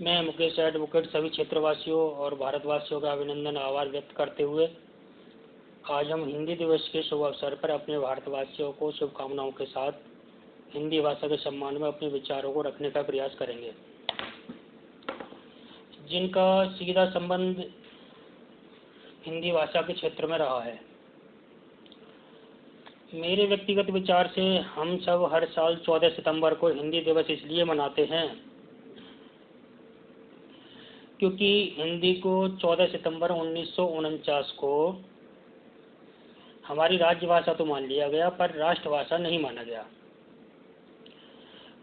मैं मुकेश एडवोकेट सभी क्षेत्रवासियों और भारतवासियों का अभिनंदन आभार व्यक्त करते हुए आज हम हिंदी दिवस के शुभ अवसर पर अपने भारतवासियों को शुभकामनाओं के साथ हिंदी भाषा के सम्मान में अपने विचारों को रखने का प्रयास करेंगे, जिनका सीधा संबंध हिंदी भाषा के क्षेत्र में रहा है। मेरे व्यक्तिगत विचार से हम सब हर साल 14 सितंबर को हिंदी दिवस इसलिए मनाते हैं क्योंकि हिंदी को 14 सितंबर 1949 को हमारी राजभाषा तो मान लिया गया पर राष्ट्रभाषा नहीं माना गया।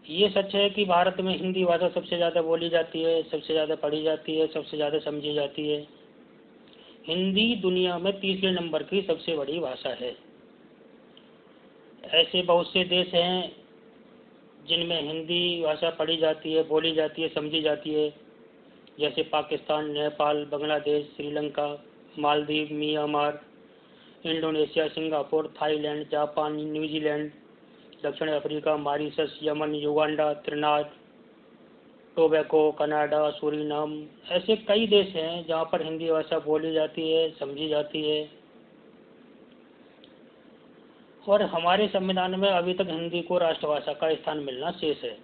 ये सच है कि भारत में हिंदी भाषा सबसे ज़्यादा बोली जाती है, सबसे ज़्यादा पढ़ी जाती है, सबसे ज़्यादा समझी जाती है। हिंदी दुनिया में तीसरे नंबर की सबसे बड़ी भाषा है। ऐसे बहुत से देश हैं जिनमें हिंदी भाषा पढ़ी जाती है, बोली जाती है, समझी जाती है, जैसे Pakistan, Nepal, Bangladesh, Sri Lanka, Maldives, Myanmar, Indonesia, Singapore, Thailand, Japan, New Zealand, दक्षिण Africa, Mauritius, Yemen, Uganda, Trinidad, Tobago, Canada, Suriname. ऐसे कई देश हैं जहाँ पर हिंदी भाषा बोली जाती है, समझी जाती है। और हमारे संविधान में अभी तक हिंदी को राष्ट्रभाषा का स्थान मिलना शेष है।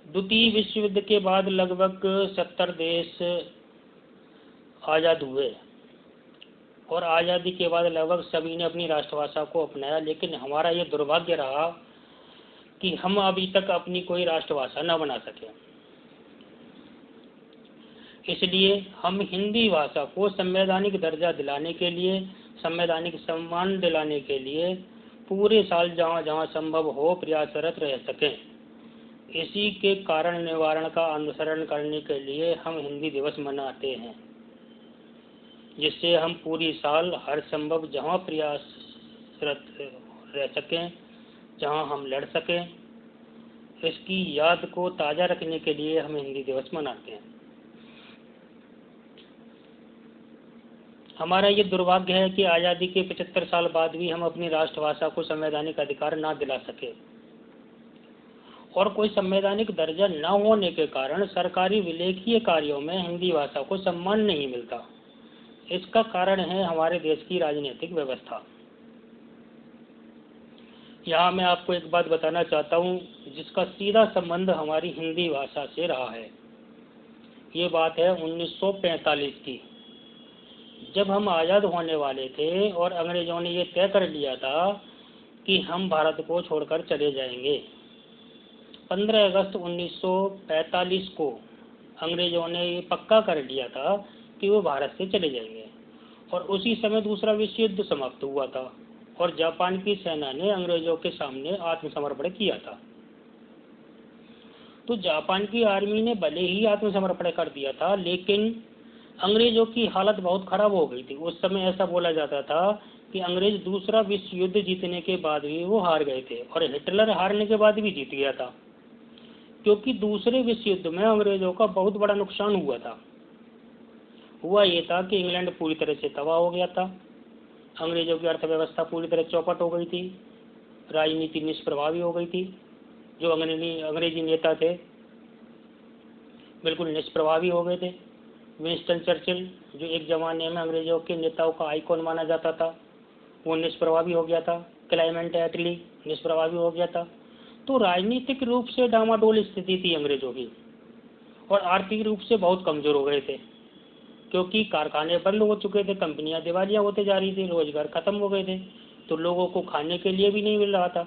द्वितीय विश्व युद्ध के बाद लगभग 70 देश आज़ाद हुए और आज़ादी के बाद लगभग सभी ने अपनी राष्ट्रभाषा को अपनाया, लेकिन हमारा ये दुर्भाग्य रहा कि हम अभी तक अपनी कोई राष्ट्रभाषा न बना सके। इसलिए हम हिंदी भाषा को संवैधानिक दर्जा दिलाने के लिए, संवैधानिक सम्मान दिलाने के लिए पूरे साल जहाँ जहाँ संभव हो प्रयासरत रह सकें। इसी के कारण निवारण का अनुसरण करने के लिए हम हिंदी दिवस मनाते हैं, जिससे हम पूरी साल हर संभव जहाँ प्रयासरत रह सकें, जहाँ हम लड़ सकें, इसकी याद को ताज़ा रखने के लिए हम हिंदी दिवस मनाते हैं। हमारा ये दुर्भाग्य है कि आज़ादी के 75 साल बाद भी हम अपनी राष्ट्रभाषा को संवैधानिक अधिकार ना दिला सके और कोई संवैधानिक दर्जा न होने के कारण सरकारी विलेखीय कार्यों में हिंदी भाषा को सम्मान नहीं मिलता। इसका कारण है हमारे देश की राजनीतिक व्यवस्था। यहाँ मैं आपको एक बात बताना चाहता हूँ जिसका सीधा संबंध हमारी हिंदी भाषा से रहा है। ये बात है 1945 की, जब हम आज़ाद होने वाले थे और अंग्रेजों ने ये तय कर लिया था कि हम भारत को छोड़कर चले जाएंगे। 15 अगस्त 1945 को अंग्रेजों ने ये पक्का कर लिया था कि वो भारत से चले जाएंगे और उसी समय दूसरा विश्व युद्ध समाप्त हुआ था और जापान की सेना ने अंग्रेजों के सामने आत्मसमर्पण किया था। तो जापान की आर्मी ने भले ही आत्मसमर्पण कर दिया था, लेकिन अंग्रेजों की हालत बहुत खराब हो गई थी। उस समय ऐसा बोला जाता था कि अंग्रेज दूसरा विश्व युद्ध जीतने के बाद भी वो हार गए थे और हिटलर हारने के बाद भी जीत गया था, क्योंकि दूसरे विश्व युद्ध में अंग्रेजों का बहुत बड़ा नुकसान हुआ था। हुआ ये था कि इंग्लैंड पूरी तरह से तबाह हो गया था, अंग्रेजों की अर्थव्यवस्था पूरी तरह चौपट हो गई थी, राजनीति निष्प्रभावी हो गई थी। जो अंग्रेजी नेता थे बिल्कुल निष्प्रभावी हो गए थे। विंस्टन चर्चिल, जो एक ज़माने में अंग्रेजों के नेताओं का आइकॉन माना जाता था, वो निष्प्रभावी हो गया था। क्लेमेंट एटली निष्प्रभावी हो गया था। तो राजनीतिक रूप से डामाडोल स्थिति थी अंग्रेजों की और आर्थिक रूप से बहुत कमज़ोर हो गए थे, क्योंकि कारखाने बंद हो चुके थे, कंपनियां दिवालिया होते जा रही थी, रोजगार खत्म हो गए थे, तो लोगों को खाने के लिए भी नहीं मिल रहा था,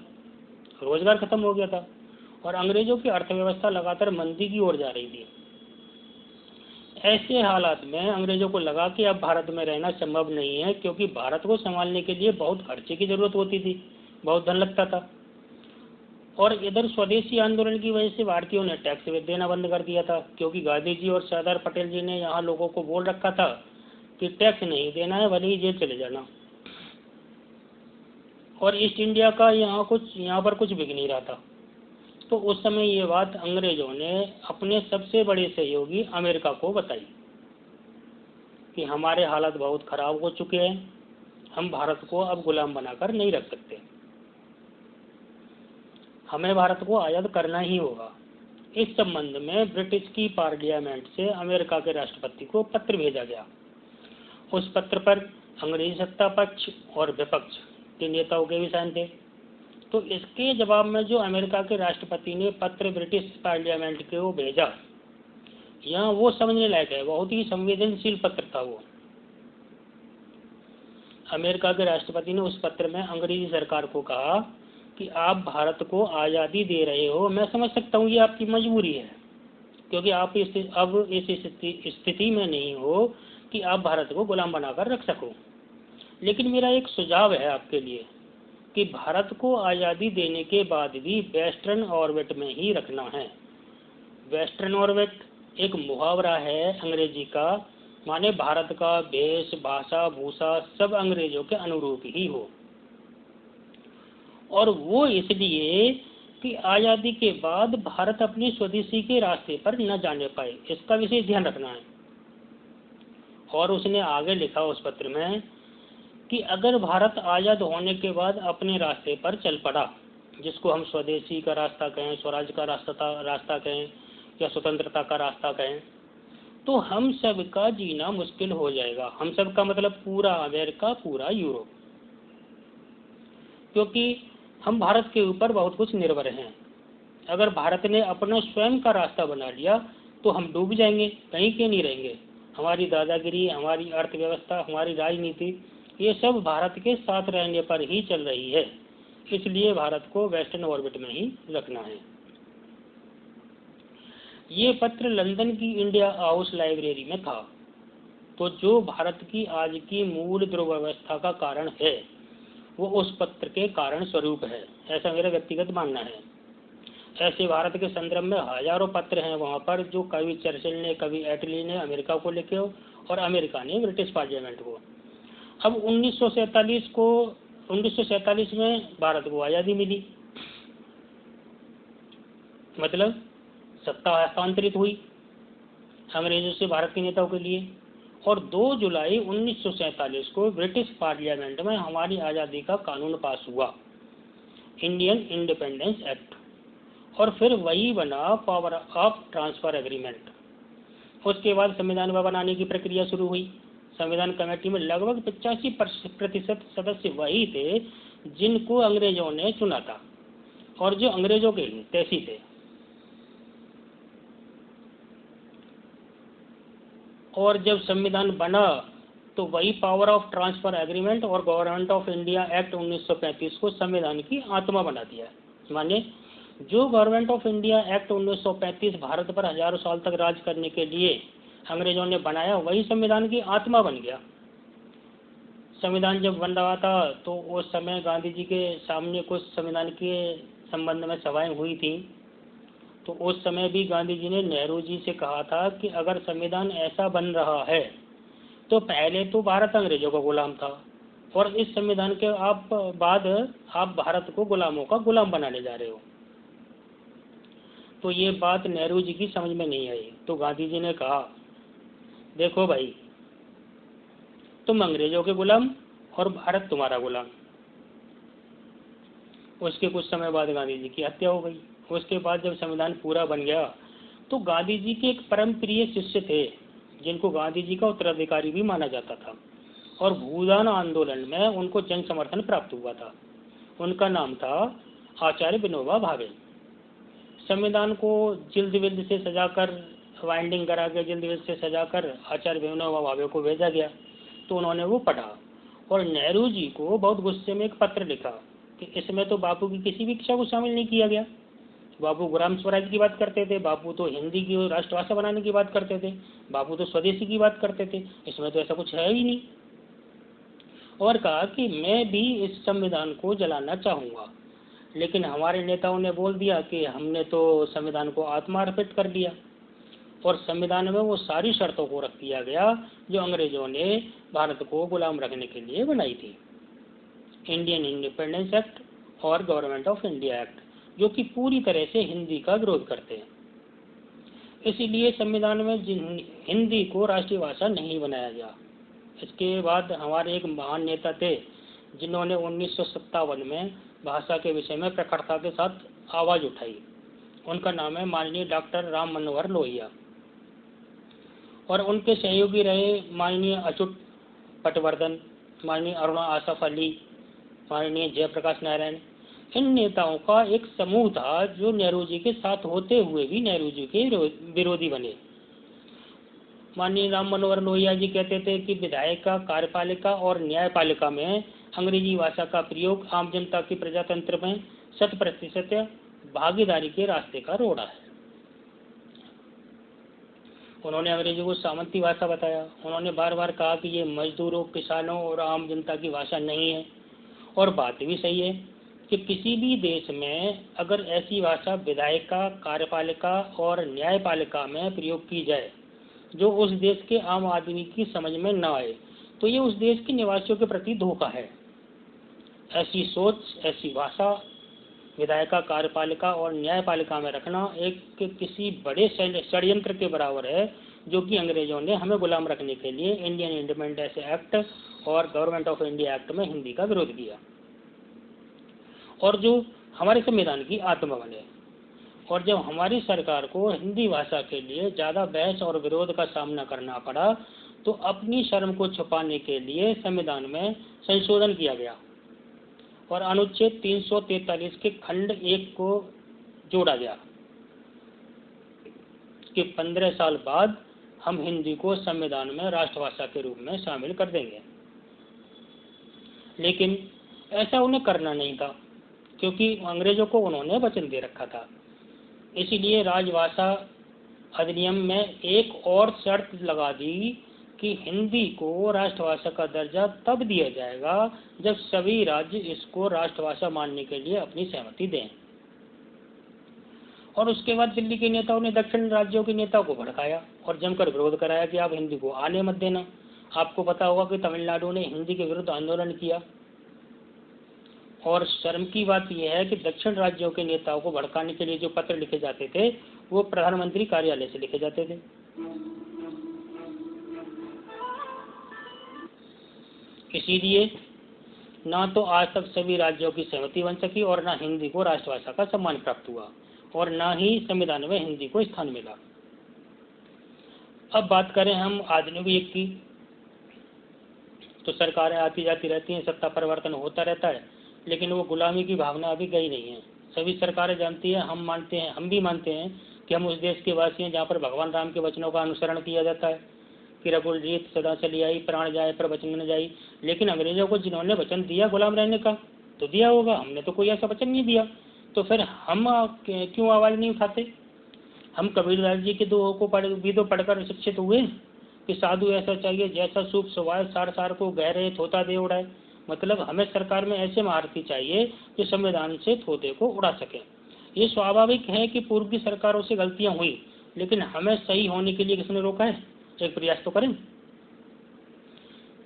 रोजगार खत्म हो गया था और अंग्रेजों की अर्थव्यवस्था लगातार मंदी की ओर जा रही थी। ऐसे हालात में अंग्रेजों को लगा कि अब भारत में रहना संभव नहीं है, क्योंकि भारत को संभालने के लिए बहुत खर्चे की जरूरत होती थी, बहुत धन लगता था। और इधर स्वदेशी आंदोलन की वजह से भारतीयों ने टैक्स देना बंद कर दिया था, क्योंकि गांधी जी और सरदार पटेल जी ने यहाँ लोगों को बोल रखा था कि टैक्स नहीं देना है, भले ही जेल चले जाना। और ईस्ट इंडिया का यहाँ पर कुछ बिक नहीं रहा था। तो उस समय ये बात अंग्रेजों ने अपने सबसे बड़े सहयोगी अमेरिका को बताई कि हमारे हालात बहुत खराब हो चुके हैं, हम भारत को अब गुलाम बनाकर नहीं रख सकते, हमें भारत को आज़ाद करना ही होगा। इस संबंध में ब्रिटिश की पार्लियामेंट से अमेरिका के राष्ट्रपति को पत्र भेजा गया। उस पत्र पर अंग्रेजी सत्ता पक्ष और विपक्ष के नेताओं के भी साइन थे। तो इसके जवाब में जो अमेरिका के राष्ट्रपति ने पत्र ब्रिटिश पार्लियामेंट को भेजा, यहाँ वो समझने लायक है, बहुत ही संवेदनशील पत्र था वो। अमेरिका के राष्ट्रपति ने उस पत्र में अंग्रेजी सरकार को कहा कि आप भारत को आज़ादी दे रहे हो, मैं समझ सकता हूँ ये आपकी मजबूरी है, क्योंकि आप अब इस स्थिति में नहीं हो कि आप भारत को गुलाम बनाकर रख सको। लेकिन मेरा एक सुझाव है आपके लिए कि भारत को आज़ादी देने के बाद भी वेस्टर्न ऑर्बिट में ही रखना है। वेस्टर्न ऑर्बिट एक मुहावरा है अंग्रेजी का, माने भारत का भेष, भाषा, भूषा सब अंग्रेजों के अनुरूप ही हो, और वो इसलिए कि आज़ादी के बाद भारत अपनी स्वदेशी के रास्ते पर न जाने पाए, इसका विशेष ध्यान रखना है। और उसने आगे लिखा उस पत्र में कि अगर भारत आज़ाद होने के बाद अपने रास्ते पर चल पड़ा, जिसको हम स्वदेशी का रास्ता कहें, स्वराज का रास्ता कहें या स्वतंत्रता का रास्ता कहें, तो हम सब का जीना मुश्किल हो जाएगा। हम सब का मतलब पूरा अमेरिका, पूरा यूरोप, क्योंकि हम भारत के ऊपर बहुत कुछ निर्भर हैं। अगर भारत ने अपना स्वयं का रास्ता बना लिया तो हम डूब जाएंगे, कहीं के नहीं रहेंगे। हमारी दादागिरी, हमारी अर्थव्यवस्था, हमारी राजनीति, ये सब भारत के साथ रहने पर ही चल रही है। इसलिए भारत को वेस्टर्न ऑर्बिट में ही रखना है। ये पत्र लंदन की इंडिया हाउस लाइब्रेरी में था। तो जो भारत की आज की मूल दुर्व्यवस्था का कारण है वो उस पत्र के कारण स्वरूप है, ऐसा मेरा व्यक्तिगत मानना है। ऐसे भारत के संदर्भ में हजारों पत्र हैं वहाँ पर, जो कवि चर्चिल ने, कवि एटली ने अमेरिका को लिखे और अमेरिका ने ब्रिटिश पार्लियामेंट को। अब 1947 में भारत को आज़ादी मिली, मतलब सत्ता हस्तांतरित हुई अंग्रेजों से भारत के नेताओं के लिए, और 2 जुलाई 1947 को ब्रिटिश पार्लियामेंट में हमारी आज़ादी का कानून पास हुआ, इंडियन इंडिपेंडेंस एक्ट, और फिर वही बना पावर ऑफ ट्रांसफर एग्रीमेंट। उसके बाद संविधान बनाने की प्रक्रिया शुरू हुई। संविधान कमेटी में लगभग 85% सदस्य वही थे जिनको अंग्रेजों ने चुना था और जो अंग्रेजों के हितैषी थे। और जब संविधान बना तो वही पावर ऑफ ट्रांसफर एग्रीमेंट और गवर्नमेंट ऑफ इंडिया एक्ट 1935 को संविधान की आत्मा बना दिया। माने जो government of India act 1935 Bharat पर हजारों साल तक राज करने के लिए अंग्रेजों ने बनाया, वही संविधान की आत्मा बन गया। संविधान जब बन रहा था तो उस समय गांधी जी के सामने कुछ संविधान के संबंध में सभाएं हुई थी। तो उस समय भी गांधी जी ने नेहरू जी से कहा था कि अगर संविधान ऐसा बन रहा है तो पहले तो भारत अंग्रेजों का गुलाम था और इस संविधान के बाद आप भारत को गुलामों का गुलाम बनाने जा रहे हो। तो ये बात नेहरू जी की समझ में नहीं आई। तो गांधी जी ने कहा, देखो भाई, तुम अंग्रेजों के गुलाम और भारत तुम्हारा गुलाम। उसके कुछ समय बाद गांधी जी की हत्या हो गई। उसके बाद जब संविधान पूरा बन गया तो गांधी जी के एक परम प्रिय शिष्य थे जिनको गांधी जी का उत्तराधिकारी भी माना जाता था और भूदान आंदोलन में उनको जन समर्थन प्राप्त हुआ था। उनका नाम था आचार्य विनोबा भावे। संविधान को जिल्द विल्द से सजाकर, वाइंडिंग करा के जिल्द विल्द से सजाकर आचार्य विनोबा भावे को भेजा गया। तो उन्होंने वो पढ़ा और नेहरू जी को बहुत गुस्से में एक पत्र लिखा कि इसमें तो बापू की किसी भी इच्छा को शामिल नहीं किया गया। बापू ग्राम स्वराज की बात करते थे, बापू तो हिंदी की राष्ट्रभाषा बनाने की बात करते थे, बापू तो स्वदेशी की बात करते थे, इसमें तो ऐसा कुछ है ही नहीं। और कहा कि मैं भी इस संविधान को जलाना चाहूँगा, लेकिन हमारे नेताओं ने बोल दिया कि हमने तो संविधान को आत्मा अर्पित कर दिया। और संविधान में वो सारी शर्तों को रख दिया गया जो अंग्रेजों ने भारत को गुलाम रखने के लिए बनाई थी। इंडियन इंडिपेंडेंस एक्ट और गवर्नमेंट ऑफ इंडिया एक्ट, जो कि पूरी तरह से हिंदी का विरोध करते हैं। इसीलिए संविधान में हिंदी को राष्ट्रीय भाषा नहीं बनाया गया। इसके बाद हमारे एक महान नेता थे जिन्होंने 1957 में भाषा के विषय में प्रखरता के साथ आवाज़ उठाई उनका नाम है माननीय डॉक्टर राम मनोहर लोहिया, और उनके सहयोगी रहे माननीय अच्युत पटवर्धन, माननीय अरुणा आसफ अली, माननीय जयप्रकाश नारायण। इन नेताओं का एक समूह था जो नेहरू जी के साथ होते हुए भी नेहरू जी के विरोधी बने। माननीय राम मनोहर लोहिया जी कहते थे कि विधायिका, कार्यपालिका और न्यायपालिका में अंग्रेजी भाषा का प्रयोग आम जनता की प्रजातंत्र में 100% भागीदारी के रास्ते का रोड़ा है। उन्होंने अंग्रेजी को सामंती भाषा बताया। उन्होंने बार बार कहा कि ये मजदूरों, किसानों और आम जनता की भाषा नहीं है, और बात भी सही है कि किसी भी देश में अगर ऐसी भाषा विधायिका, कार्यपालिका और न्यायपालिका में प्रयोग की जाए जो उस देश के आम आदमी की समझ में न आए, तो ये उस देश के निवासियों के प्रति धोखा है। ऐसी सोच, ऐसी भाषा विधायिका, कार्यपालिका और न्यायपालिका में रखना एक किसी बड़े षड्यंत्र के बराबर है, जो कि अंग्रेजों ने हमें गुलाम रखने के लिए इंडियन इंडिपेंडेंस एक्ट और गवर्नमेंट ऑफ इंडिया एक्ट में हिंदी का विरोध किया, और जो हमारे संविधान की आत्मा बने। और जब हमारी सरकार को हिंदी भाषा के लिए ज़्यादा बहस और विरोध का सामना करना पड़ा, तो अपनी शर्म को छुपाने के लिए संविधान में संशोधन किया गया और अनुच्छेद 343 के खंड 1 को जोड़ा गया कि 15 साल बाद हम हिंदी को संविधान में राष्ट्रभाषा के रूप में शामिल कर देंगे। लेकिन ऐसा उन्हें करना नहीं था, क्योंकि अंग्रेजों को उन्होंने वचन दे रखा था। इसीलिए राजभाषा अधिनियम में एक और शर्त लगा दी कि हिंदी को राष्ट्रभाषा का दर्जा तब दिया जाएगा जब सभी राज्य इसको राष्ट्रभाषा मानने के लिए अपनी सहमति दें। और उसके बाद दिल्ली के नेताओं ने दक्षिण राज्यों के नेताओं को भड़काया और जमकर विरोध कराया कि आप हिंदी को आने मत देना। आपको पता होगा कि तमिलनाडु ने हिंदी के विरुद्ध आंदोलन किया, और शर्म की बात यह है कि दक्षिण राज्यों के नेताओं को भड़काने के लिए जो पत्र लिखे जाते थे वो प्रधानमंत्री कार्यालय से लिखे जाते थे। इसीलिए ना तो आज तक सभी राज्यों की सहमति बन सकी और ना हिंदी को राष्ट्रभाषा का सम्मान प्राप्त हुआ, और ना ही संविधान में हिंदी को स्थान मिला। अब बात करें हम आधुनिक युग की, तो सरकारें आती जाती रहती हैं, सत्ता परिवर्तन होता रहता है, लेकिन वो गुलामी की भावना अभी गई नहीं है। सभी सरकारें जानती हैं, हम मानते हैं, हम भी मानते हैं कि हम उस देश के वासी हैं जहाँ पर भगवान राम के वचनों का अनुसरण किया जाता है कि रघुल रीत सदा चली आई, प्राण जाए पर वचन न जाई। लेकिन अंग्रेजों को जिन्होंने वचन दिया गुलाम रहने का, तो दिया होगा, हमने तो कोई ऐसा वचन नहीं दिया, तो फिर हम क्यों आवाज़ नहीं उठाते? हम कबीरदास जी के दोहों को पढ़कर शिक्षित हुए कि साधु ऐसा चाहिए जैसा सूप सुवाए, सार सार को गहरे थोता दे उड़ाए। मतलब हमें सरकार में ऐसे महारथी चाहिए जो संविधान से थोते को उड़ा सके। ये स्वाभाविक है कि पूर्व की सरकारों से गलतियां हुई, लेकिन हमें सही होने के लिए किसने रोका है? एक प्रयास तो करें।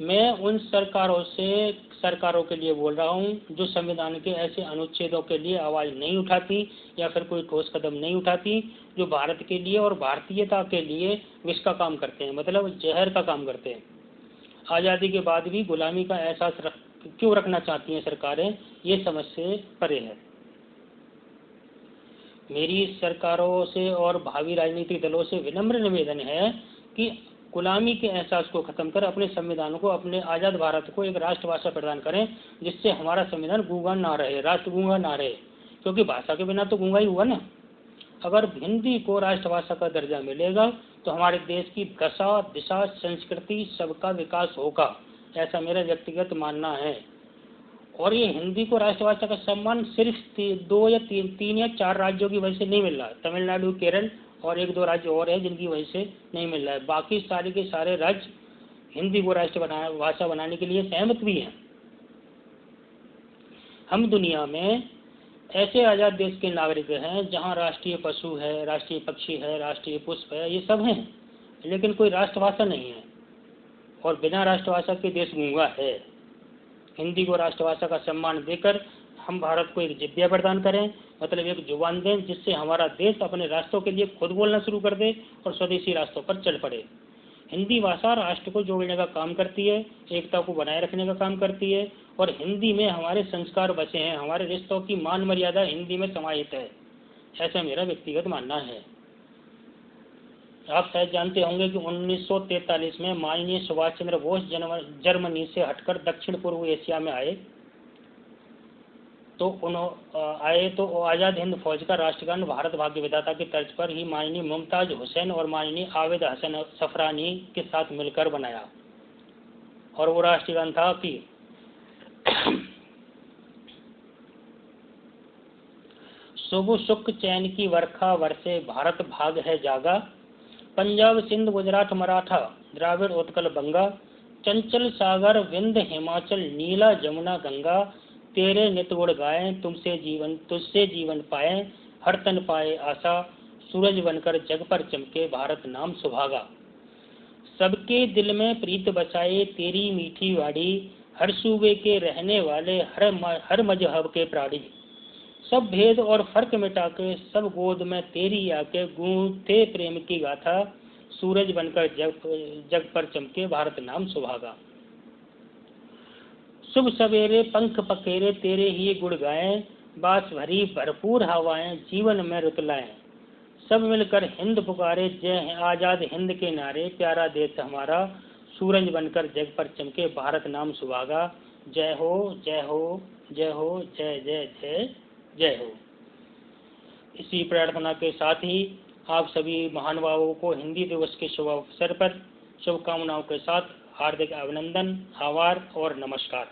मैं उन सरकारों के लिए बोल रहा हूं जो संविधान के ऐसे अनुच्छेदों के लिए आवाज़ नहीं उठाती या फिर कोई ठोस कदम नहीं उठाती, जो भारत के लिए और भारतीयता के लिए विष का काम करते हैं, मतलब जहर का काम करते हैं। आज़ादी के बाद भी गुलामी का एहसास क्यों रखना चाहती हैं सरकारें, ये समझ से परे है। मेरी सरकारों से और भावी राजनीतिक दलों से विनम्र निवेदन है कि गुलामी के एहसास को खत्म कर अपने संविधान को, अपने आज़ाद भारत को एक राष्ट्रभाषा प्रदान करें, जिससे हमारा संविधान गूंगा ना रहे, राष्ट्र गूंगा ना रहे, क्योंकि भाषा के बिना तो गूंगा ही हुआ ना। अगर हिंदी को राष्ट्रभाषा का दर्जा मिलेगा तो हमारे देश की दशा, दिशा, संस्कृति सबका विकास होगा, ऐसा मेरा व्यक्तिगत मानना है। और ये हिंदी को राष्ट्रभाषा का सम्मान सिर्फ 2 या 3 या 4 राज्यों की वजह से नहीं मिल रहा। तमिलनाडु, केरल और 1-2 राज्य और है जिनकी वजह से नहीं मिल रहा है। बाकी सारे के सारे राज्य हिंदी को भाषा बनाने के लिए सहमत भी हैं। हम दुनिया में ऐसे आज़ाद देश के नागरिक हैं जहां राष्ट्रीय पशु है, राष्ट्रीय पक्षी है, राष्ट्रीय पुष्प है, ये सब हैं, लेकिन कोई राष्ट्रभाषा नहीं है, और बिना राष्ट्रभाषा के देश गूंगा है। हिंदी को राष्ट्रभाषा का सम्मान देकर हम भारत को एक जिब्या प्रदान करें, मतलब एक जुबान दें, जिससे हमारा देश अपने रास्तों के लिए खुद बोलना शुरू कर दे और स्वदेशी रास्तों पर चल पड़े। हिंदी भाषा राष्ट्र को जोड़ने का काम करती है, एकता को बनाए रखने का काम करती है, और हिंदी में हमारे संस्कार बसे हैं, हमारे रिश्तों की मान मर्यादा हिंदी में समाहित है। ऐसा मेरा व्यक्तिगत मानना है। आप शायद जानते होंगे कि 1943 में माननीय सुभाष चंद्र बोस जर्मनी से हटकर दक्षिण पूर्व एशिया में आए तो आज़ाद हिंद फौज का राष्ट्रगान भारत भाग्य विधाता की तर्ज पर ही माननीय मुमताज हुसैन और माननीय आबिद हसन सफरानी के साथ मिलकर बनाया। और वो राष्ट्रगान था कि शुभ सुख चैन की वर्खा वर्षे भारत भाग है जागा, पंजाब सिंध गुजरात मराठा द्राविड़ उत्कल बंगा, चंचल सागर विंध हिमाचल नीला जमुना गंगा, तेरे नित गुण गाएं तुझसे जीवन पाए, हर तन पाए आशा, सूरज बनकर जग पर चमके भारत नाम सुभागा। सबके दिल में प्रीत बसाए तेरी मीठी वाणी, हर सूबे के रहने वाले हर मजहब के प्राणी, सब भेद और फर्क मिटा के सब गोद में तेरी आके गूंथे प्रेम की गाथा, सूरज बनकर जग पर चमके भारत नाम सुभागा। शुभ सवेरे पंख पखेरे तेरे ही गुण गाएं, बास भरी भरपूर हवाएं जीवन में रुत लाएं, सब मिलकर हिंद पुकारे जय आजाद हिंद के नारे, प्यारा देश हमारा सूरज बनकर जग पर चमके भारत नाम सुभागा। जय हो जय हो जय हो जय जय जय जय हो। इसी प्रार्थना के साथ ही आप सभी महानुभावों को हिंदी दिवस के शुभ अवसर पर शुभकामनाओं के साथ हार्दिक अभिनंदन, आभार और नमस्कार।